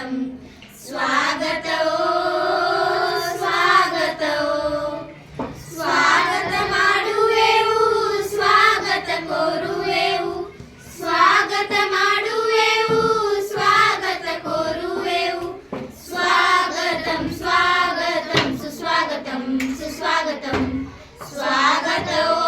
स्वागतम् स्वागतवो स्वागतवो स्वागत ಮಾಡುವೆವು स्वागत ಕೋರುವೆವು स्वागत ಮಾಡುವೆವು स्वागत ಕೋರುವೆವು स्वागतं स्वागतं सुस्वागतं सुस्वागतं स्वागतवो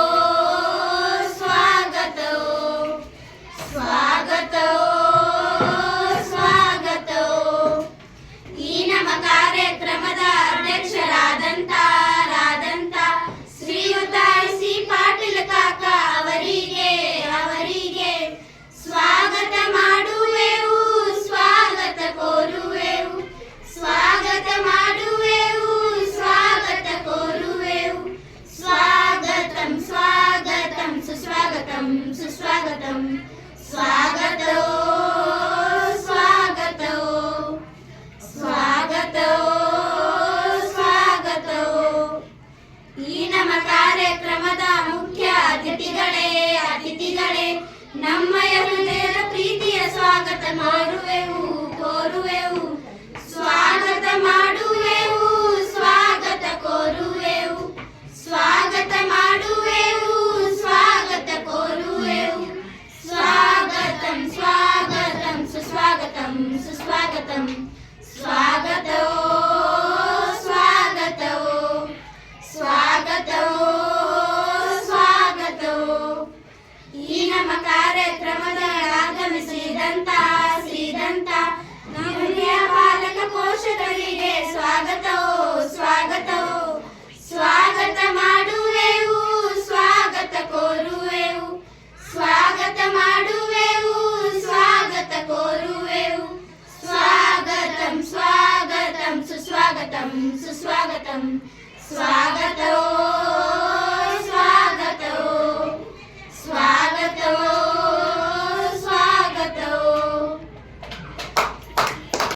ಕಾರ್ಯಕ್ರಮದ ಅಧ್ಯಕ್ಷರಾದಂತ ಶ್ರೀಯುತ ಸಿ ಪಾಟೀಲ್ ಕಾಕ ಅವರಿಗೆ ಸ್ವಾಗತ ಮಾಡುವೆವು ಸ್ವಾಗತ ಕೋರುವೆವು ಸ್ವಾಗತ ಮಾಡುವೆವು ಸ್ವಾಗತ ಕೋರುವೆವು ಸ್ವಾಗತಂ ಸ್ವಾಗತಂ ಸುಸ್ವಾಗತಂ ಸುಸ್ವಾಗತಂ ಸ್ವಾಗತವೋ ಕಾರ್ಯಕ್ರಮದ ಮುಖ್ಯ ಅತಿಥಿಗಳೇ ನಮ್ಮಯ ಹೃದಯದ ಪ್ರೀತಿಯ ಸ್ವಾಗತ ಮಾಡುವೆವು ಕೋರುವೆವು ಸ್ವಾಗತ ಮಾಡುವೆವು ಸ್ವಾಗತ ಕೋರುವೆವು ಸ್ವಾಗತ ಮಾಡುವೆವು ಸ್ವಾಗತ ಕೋರುವೆವು ಸ್ವಾಗತಂ ಸ್ವಾಗತಂ ಸುಸ್ವಾಗತಂ ಸುಸ್ವಾಗತಂ ಸ್ವಾಗತವೋ ಕಾರ್ಯಕ್ರಮದ ಆಗಮಿಸಿದಂತ ಹಿರಿಯ ಪಾಲಕ ಪೋಷಕರಿಗೆ ಸ್ವಾಗತವೋ ಸ್ವಾಗತವೋ ಸ್ವಾಗತ ಮಾಡುವೆವು ಸ್ವಾಗತ ಕೋರುವೆವು ಸ್ವಾಗತ ಮಾಡುವೆವು ಸ್ವಾಗತ ಕೋರುವೆವು ಸ್ವಾಗತಂ ಸ್ವಾಗತಂ ಸುಸ್ವಾಗತಂ ಸುಸ್ವಾಗತಂ ಸ್ವಾಗತವೋ